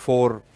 4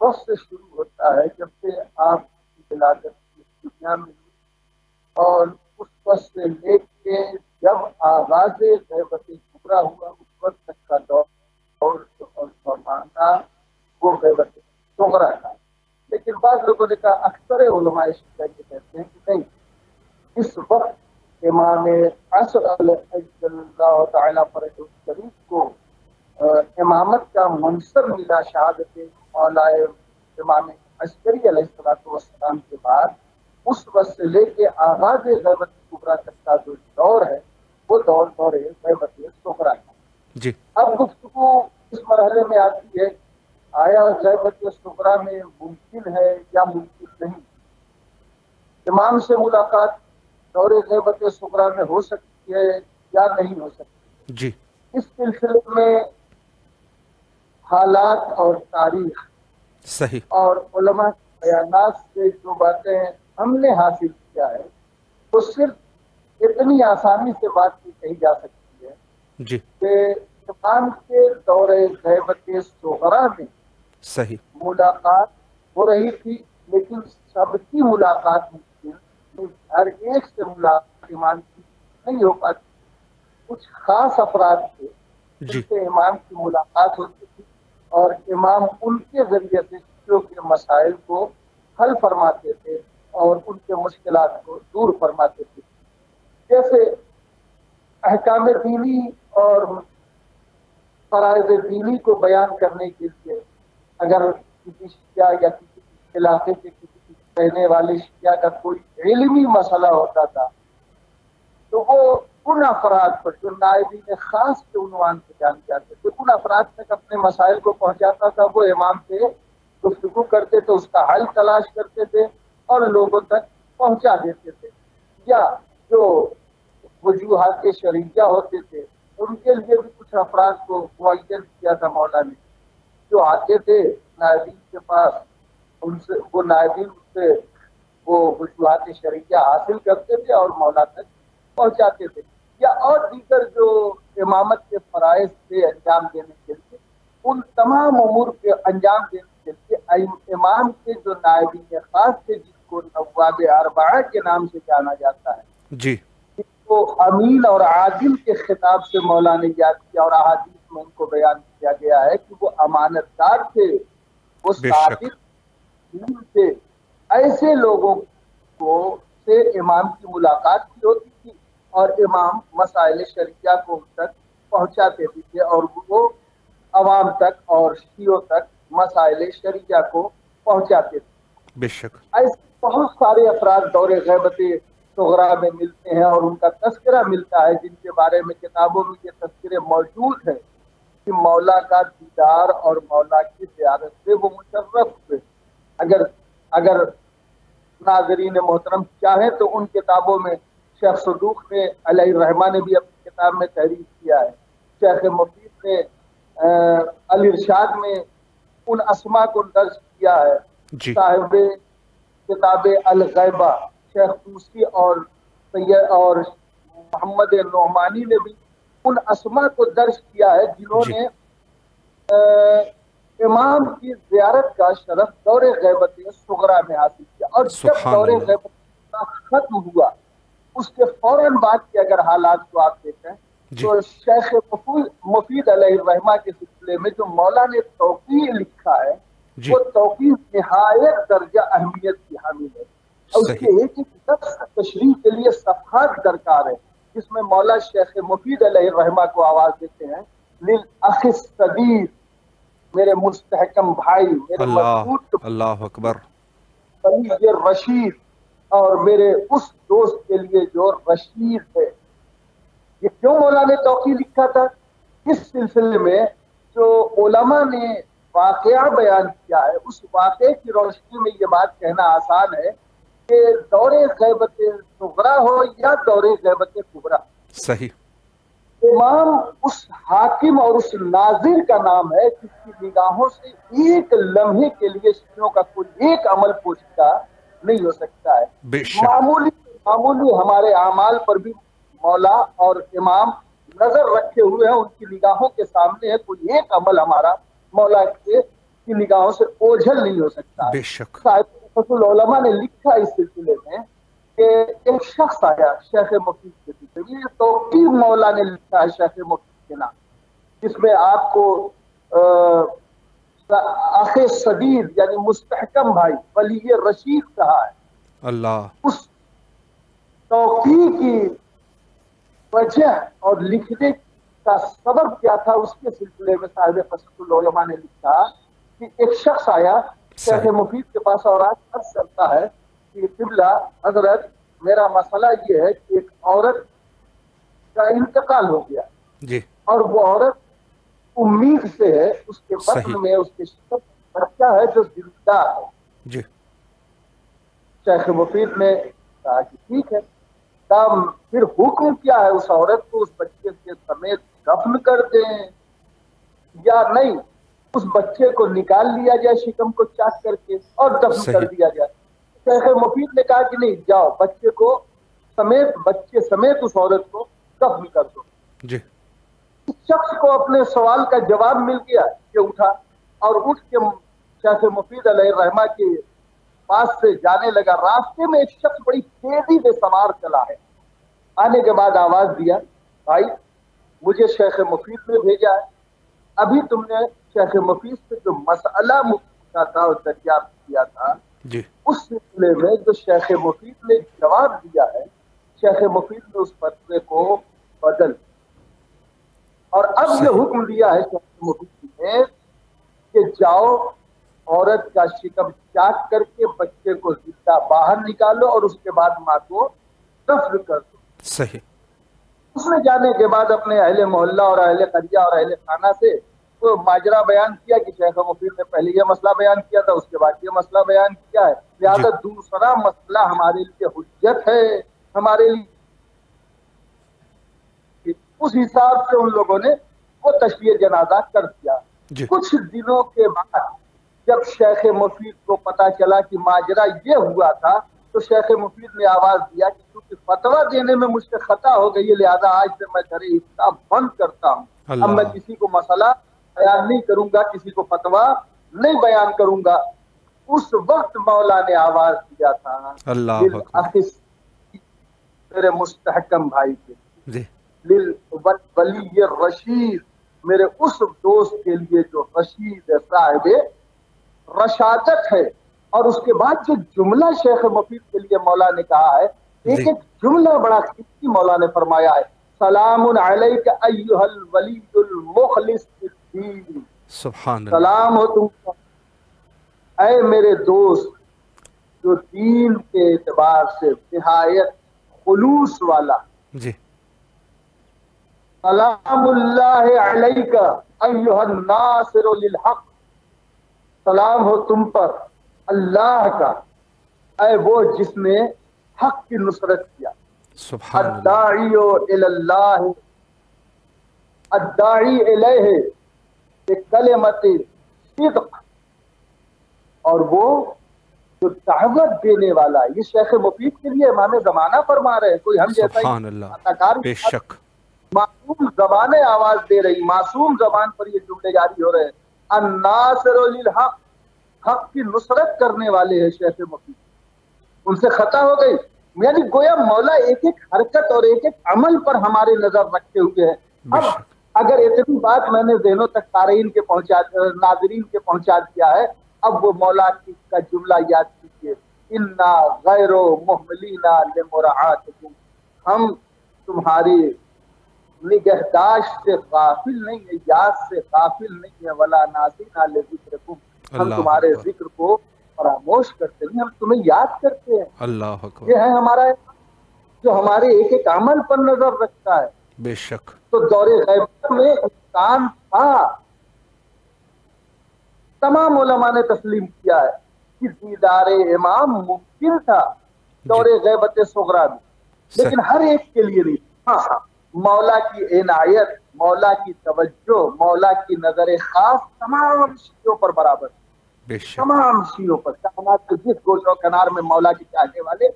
وقت سے شروع ہوتا ہے جب سے آپ کی ولادت اس دنیا میں ہوئی، اور اس وقت سے لے کے جب آغاز غیبت کبریٰ ہوا اس وقت تک کا دور اور فرمانا وہ غیبت صغریٰ تھا۔ لیکن بعض لوگوں نے کہا، اکثر علماء شیعہ یہ کہتے ہیں کہ نہیں، اس وقت امام عصر علیہ اللہ تعالیٰ پر شریف کو امامت کا منصب ملا شہادت مولا امام عسکری علیہ السلام کے بعد، اس وقت سے لے کے آغاز غیبت کبریٰ تک کا جو دور ہے وہ دور غیبت صغریٰ ہے۔ جی اب گفتگو اس مرحلے میں آتی ہے، آیا غیبت صغریٰ میں ممکن ہے یا ممکن نہیں؟ امام سے ملاقات دور غیبت صغریٰ میں ہو سکتی ہے یا نہیں ہو سکتی؟ جی اس سلسلے میں حالات اور تاریخ صحیح اور علماء کے بیانات سے جو باتیں ہم نے حاصل کیا ہے وہ صرف اتنی آسانی سے بات کی کہی جا سکتی ہے جی کہ امام کے دور غیبت صغریٰ میں صحیح ملاقات ہو رہی تھی، لیکن سب کی ملاقات ممکن نہیں، ہر ایک سے ملاقات امام کی نہیں ہو پاتی۔ کچھ خاص افراد تھے جن جی سے امام کی ملاقات ہوتی تھی اور امام ان کے ذریعے سے شیعوں کے مسائل کو حل فرماتے تھے اور ان کے مشکلات کو دور فرماتے تھے۔ جیسے احکام دینی اور فرائض دینی کو بیان کرنے کے لیے اگر کسی شیعہ یا کسی علاقے کے کسی رہنے والے شیعہ کا کوئی علمی مسئلہ ہوتا تھا تو وہ ان افراد پر جو نائبین خاص کے عنوان سے جان جاتے تھے، ان افراد تک اپنے مسائل کو پہنچاتا تھا۔ وہ امام سے گفتگو کرتے تھے، اس کا حل تلاش کرتے تھے اور لوگوں تک پہنچا دیتے تھے۔ یا جو وجوہات شرعیہ ہوتے تھے ان کے لیے بھی کچھ افراد کو معین کیا تھا مولا نے، جو آتے تھے نائبین کے پاس، ان سے وہ نائبین سے وہ وجوہات شرعیہ حاصل کرتے تھے اور مولا تک پہنچاتے تھے۔ یا اور دیگر جو امامت کے فرائض سے انجام دینے کے لیے، ان تمام امور کے انجام دینے کے لیے امام کے جو نائبین خاص تھے جن کو نواب اربعہ کے نام سے جانا جاتا ہے، جی کو امین اور عادل کے خطاب سے مولا نے یاد کیا اور احادیث میں ان کو بیان کیا گیا ہے کہ وہ امانت دار تھے، وہ بے شک صادق دین تھے۔ ایسے لوگوں کو سے امام کی ملاقات بھی ہوتی تھی اور امام مسائل شرعیہ کو ان تک پہنچاتے بھی تھے اور وہ عوام تک اور شیعوں تک مسائل شرعیہ کو پہنچاتے تھے۔ بے شک ایسے بہت سارے افراد دور غیبت صغریٰ میں ملتے ہیں اور ان کا تذکرہ ملتا ہے، جن کے بارے میں کتابوں میں یہ تذکرے موجود ہیں کہ مولا کا دیدار اور مولا کی زیارت سے وہ مشرف ہوئے۔ اگر ناظرین محترم چاہیں تو ان کتابوں میں شیخ صدوق نے علیہ الرحمہ نے بھی اپنی کتاب میں تحریر کیا ہے، شیخ مفید نے الارشاد میں ان اسماء کو درج کیا ہے، جی صاحب کتاب الغیبہ شیخ طوسی اور محمد نعمانی نے بھی ان اسماء کو درج کیا ہے جنہوں جی نے امام کی زیارت کا شرف دور غیبت صغریٰ میں حاصل کیا۔ اور جب سبحان دور اللہ غیبت ختم ہوا اس کے فوراً بعد کے اگر حالات کو آپ دیکھیں جی تو شیخ مفید علیہ الرحمہ کے سلسلے میں جو مولا نے توقیع لکھا ہے جی وہ توقیع نہایت درجہ اہمیت کی حامل ہے اور اس صحیح کے ایک ایک لفظ تشریح کے لیے صفحات درکار ہے، جس میں مولا شیخ مفید علیہ الرحمہ کو آواز دیتے ہیں، للأخ الصغیر، میرے مستحکم بھائی، میرے اللہ مضبوط اللہ اکبر بھائی رشید، اور میرے اس دوست کے لیے جو رشید ہے۔ یہ کیوں مولا نے توقیع لکھا تھا؟ اس سلسلے میں جو علماء نے واقعہ بیان کیا ہے اس واقعے کی روشنی میں یہ بات کہنا آسان ہے کہ دور غیبت صغریٰ ہو یا دور غیبت کبریٰ، صحیح امام اس حاکم اور اس ناظر کا نام ہے جس کی نگاہوں سے ایک لمحے کے لیے شیعوں کا کوئی ایک عمل پوشیدہ نہیں ہو سکتا ہے۔ بے شک معمولی ہمارے اعمال پر بھی مولا اور امام نظر رکھے ہوئے ہیں، ان کی نگاہوں کے سامنے ہے، کوئی ایک عمل ہمارا مولا کے کی نگاہوں سے اوجھل نہیں ہو سکتا. بے شک. صاحب العلماء نے لکھا اس سلسلے میں کہ ایک شخص آیا شیخ مفید کے سلسلے میں، یہ توقیر مولا نے لکھا ہے شیخ مفید کے نام، جس میں آپ کو آخ صدیر یعنی مستحکم بھائی ولی رشید کہا ہے. اللہ. اس توقیر کی وجہ اور لکھنے کا سبب کیا تھا اس کے سلسلے میں صاحب قصص العلماء نے لکھا کہ ایک شخص آیا شیخ مفید کے پاس اور آج عرض کرتا ہے کہ قبلہ حضرت میرا مسئلہ یہ ہے کہ ایک عورت کا انتقال ہو گیا جی، اور وہ عورت امید سے ہے، اس کے بطن میں اس کے بچہ ہے جو زندہ ہے. جی. شیخ مفید نے کہا کہ ٹھیک ہے، پھر حکم کیا ہے اس عورت کو اس بچے کے سمیت دفن کر دیں یا نہیں، اس بچے کو نکال لیا جائے شکم کو چاک کر کے اور دفن کر دیا جائے. شیخ مفید نے کہا کہ نہیں، جاؤ بچے سمیت اس عورت کو دفن کر دو. جی. اس شخص کو اپنے سوال کا جواب مل گیا کہ اٹھا اور اٹھ کے شیخ مفید علیہ الرحمہ کے پاس سے جانے لگا. راستے میں ایک شخص بڑی تیزی سے سوار چلا ہے. آنے کے بعد آواز دیا، بھائی مجھے شیخ مفید نے بھیجا ہے. ابھی تم نے شیخ مفید سے جو مسئلہ پوچھا تھا اور دریافت کیا تھا جی، اس سلسلے میں جو شیخ مفید نے جواب دیا ہے، شیخ مفید نے اس فتوے کو بدل اور اب یہ حکم دیا ہے شیخ مفید نے کہ جاؤ عورت کا شکم چاک کر کے بچے کو زندہ باہر نکالو اور اس کے بعد ماں کو دفن کر دو. صحیح. اس نے جانے کے بعد اپنے اہل محلہ اور اہل قریہ اور اہل خانہ سے وہ ماجرا بیان کیا کہ شیخ مفید نے پہلے یہ مسئلہ بیان کیا تھا، اس کے بعد یہ مسئلہ بیان کیا ہے، لہٰذا دوسرا مسئلہ ہمارے لیے حجت ہے. ہمارے لیے اس حساب سے ان لوگوں نے وہ تشییع جنازہ کر دیا. کچھ دنوں کے بعد جب شیخ مفید کو پتا چلا کہ ماجرا یہ ہوا تھا تو شیخ مفید نے آواز دیا کہ کیونکہ فتویٰ دینے میں مجھ سے خطا ہو گئی ہے لہذا آج سے میں در افتاء بند کرتا ہوں. اب میں کسی کو مسئلہ بیان نہیں کروں گا، کسی کو فتویٰ نہیں بیان کروں گا. اس وقت مولا نے آواز دیا تھا میرے مستحکم بھائی کے ولی رشید، میرے اس دوست کے لیے جو رشید صاحب رشادت ہے. اور اس کے بعد جو جملہ شیخ مفید کے لیے مولا نے کہا ہے، ایک ایک جملہ بڑا قیمتی مولا نے فرمایا ہے. سلام علیک ایھا الولی المخلص الدین، سبحان اللہ، سلام ہو تم پر اے میرے دوست جو دین کے اعتبار سے نہایت خلوص والا. جی. سلام اللہ علیک ایھا الناصر للحق، سلام ہو تم پر اللہ کا اے وہ جس نے حق کی نصرت کیا. سبحان اللہ. الداعی الی اللہ الداعی الیہ بکلمۃ صدق، اور وہ جو دعوت دینے والا، یہ شیخ مفید کے لیے امام زمانہ فرما رہے ہیں. کوئی ہم جیسا سبحان اللہ، بے شک معصوم زبانیں آواز دے رہی، معصوم زبان پر یہ جملے جاری ہو رہے ہیں. الناصر للحق، حق کی نصرت کرنے والے ہیں شیخ مفید. ان سے خطا ہو گئی، یعنی گویا مولا ایک ایک حرکت اور ایک ایک عمل پر ہماری نظر رکھتے ہوئے ہیں. اب اگر اتنی بات میں نے ذہنوں تک قارئین کے ناظرین کے پہنچا دیا ہے، اب وہ مولا کا جملہ یاد کیجیے، انا غیر مہملین لمراعاتکم، ہم تمہاری نگہداشت سے غافل نہیں ہے، یاد سے غافل نہیں ہے، ولا ناسین لذکرکم، ہم تمہارے ذکر کو فراموش کرتے نہیں، ہم تمہیں یاد کرتے ہیں. اللہ اکبر. یہ ہے ہمارا جو ہمارے ایک ایک عمل پر نظر رکھتا ہے. بے شک. تو دور غیبت میں انسان تھا، تمام علماء نے تسلیم کیا ہے کہ دیدار امام ممکن تھا دور غیبت صغریٰ میں، لیکن ہر ایک کے لیے نہیں. ہاں، مولا کی عنایت، مولا کی توجہ، مولا کی نظر خاص تمام شیعوں پر برابر، تمام شیعوں پر، کائنات کے جس گوشہ و کنار میں مولا کے چاہنے والے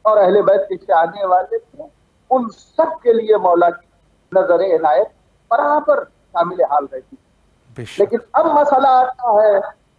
اور اہل بیت کے چاہنے والے تھے، ان سب کے لیے مولا کی نظر عنایت برابر شامل حال رہتی. لیکن اب مسئلہ آتا ہے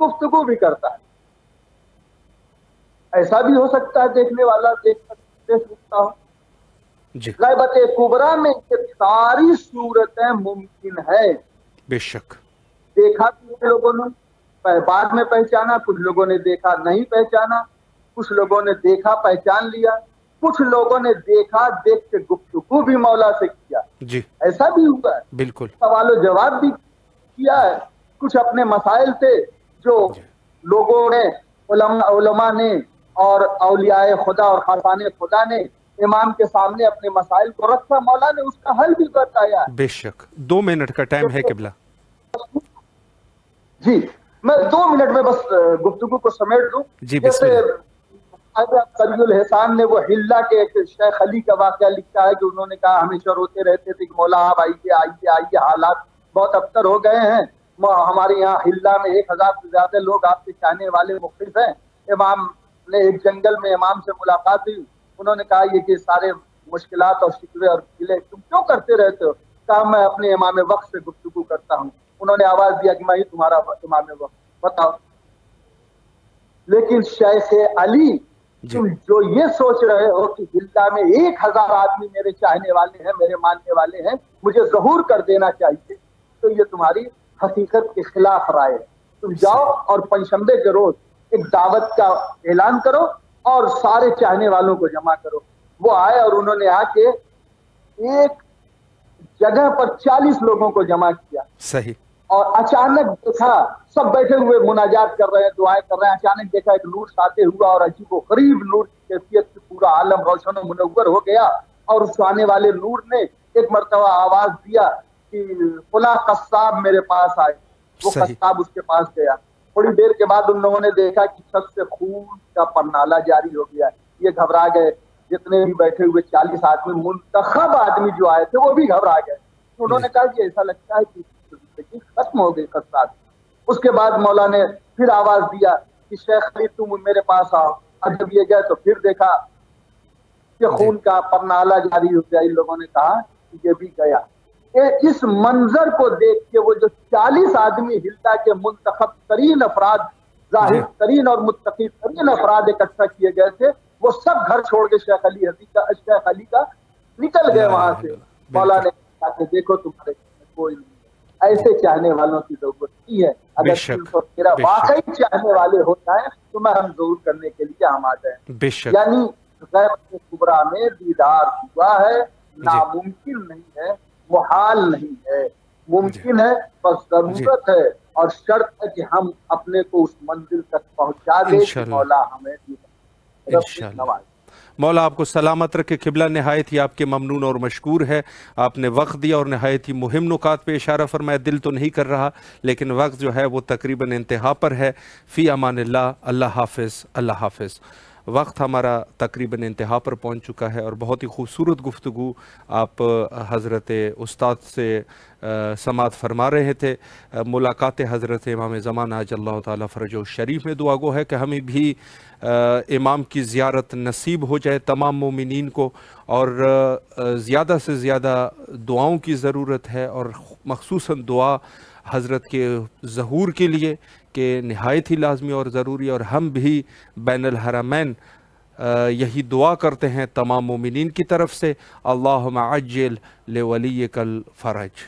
گفتگو بھی کرتا ہے. ایسا بھی ہو سکتا ہے دیکھنے والا دیکھ سکتا ہو. جی غیبت کبریٰ میں یہ ساری صورتیں ممکن ہے. بے شک. دیکھا کچھ لوگوں نے بعد میں پہچانا, کچھ لوگوں نے دیکھا نہیں پہچانا, کچھ لوگوں نے دیکھا پہچان لیا, کچھ لوگوں نے دیکھا دیکھ کے گفتگو بھی مولا سے کیا. جی ایسا بھی ہوا ہے. بالکل. سوال و جواب بھی کیا ہے. کچھ اپنے مسائل تھے جو لوگوں نے علماء نے اور اولیاء خدا اور خاصان خدا نے امام کے سامنے اپنے مسائل کو رکھا, مولا نے اس کا حل بھی بتایا. بے شک. 2 منٹ کا ٹائم ہے قبلہ. جی میں 2 منٹ میں بس گفتگو کو سمیٹ دوں. جی بسم اللہ. قریب الحسان نے وہ حلہ کے ایک شیخ علی کا واقعہ لکھا ہے کہ انہوں نے کہا ہمیشہ روتے رہتے تھے کہ مولا آپ آئیے آئیے آئیے, حالات بہت ابتر ہو گئے ہیں. ہمارے یہاں حلہ میں 1000 سے زیادہ لوگ آپ کے چاہنے والے مخلص ہیں. امام نے ایک جنگل میں امام سے ملاقات ہوئی. انہوں نے کہا یہ کہ سارے مشکلات اور شکوے اور گلے تم کیوں کرتے رہتے ہو؟ کہا میں اپنے امام وقت سے گفتگو کرتا ہوں. انہوں نے آواز دیا کہ میں ہی تمہارا امام وقت, بتاؤ. لیکن شیخ علی تم جو یہ سوچ رہے ہو کہ حلہ میں 1000 آدمی میرے چاہنے والے ہیں, میرے ماننے والے ہیں, مجھے ظہور کر دینا چاہیے, تو یہ تمہاری حقیقت کے خلاف رائے ہے. تم جاؤ اور پنجشنبے کے روز ایک دعوت کا اعلان کرو اور سارے چاہنے والوں کو جمع کرو. وہ آئے اور انہوں نے آ کے ایک جگہ پر 40 لوگوں کو جمع کیا. صحیح. اور اچانک دیکھا سب بیٹھے ہوئے مناجات کر رہے ہیں, دعائیں کر رہے ہیں. اچانک دیکھا ایک نور ساطع ہوا اور عجیب و غریب نور کی کیفیت سے پورا عالم روشن و منور ہو گیا. اور اس آنے والے نور نے ایک مرتبہ آواز دیا کہ فلاں قصاب میرے پاس آئے. وہ قصاب اس کے پاس گیا. تھوڑی دیر کے بعد ان لوگوں نے دیکھا کہ چھت سے خون کا پرنالہ جاری ہو گیا. یہ گھبرا گئے. جتنے بھی بیٹھے ہوئے 40 آدمی, منتخب آدمی جو آئے تھے, وہ بھی گھبرا گئے. انہوں نے کہا کہ ایسا لگتا ہے کہ ختم ہو گئی قصاب. اس کے بعد مولا نے پھر آواز دیا کہ شیخ علی تم میرے پاس آؤ. اور جب یہ گئے تو پھر دیکھا کہ خون کا پرنالہ جاری ہو گیا. ان لوگوں نے کہا کہ یہ بھی گیا. اس منظر کو دیکھ کے وہ جو 40 آدمی حلہ کے منتخب ترین افراد, ظاہر ترین اور متقی ترین افراد اکٹھا کیے گئے تھے, وہ سب گھر چھوڑ کے شیخ علی کا نکل گئے وہاں سے. مولا نے کہا کہ دیکھو تمہارے کوئی نہیں, ایسے چاہنے والوں کی ضرورت نہیں ہے. اگر میرا واقعی چاہنے والے ہو جائیں تو میں ہم ضرور کرنے کے لیے ہم آ جائیں. یعنی غیبت کبریٰ میں دیدار ہوا ہے, ناممکن نہیں ہے, محال نہیں ہے, ممکن ہے. بس ضرورت ہے اور شرط ہے کہ ہم اپنے کو اس منزل تک پہنچا دیں کہ مولا ہمیں نواز. مولا آپ کو سلامت رکھے. قبلہ نہایت ہی آپ کے ممنون اور مشکور ہے. آپ نے وقت دیا اور نہایت ہی مہم نکات پہ اشارہ فرمایا. دل تو نہیں کر رہا لیکن وقت جو ہے وہ تقریباً انتہا پر ہے. فی امان اللہ. اللہ حافظ. اللہ حافظ. وقت ہمارا تقریباً انتہا پر پہنچ چکا ہے اور بہت ہی خوبصورت گفتگو آپ حضرت استاد سے سماعت فرما رہے تھے. ملاقات حضرت امام زمان عجل اللہ تعالیٰ فرجہ الشریف میں دعا گو ہے کہ ہمیں بھی امام کی زیارت نصیب ہو جائے تمام مومنین کو, اور زیادہ سے زیادہ دعاؤں کی ضرورت ہے, اور مخصوصاً دعا حضرت کے ظہور کے لیے کہ نہایت ہی لازمی اور ضروری. اور ہم بھی بین الحرمین یہی دعا کرتے ہیں تمام مومنین کی طرف سے, اللہم عجل لولیک الفرج.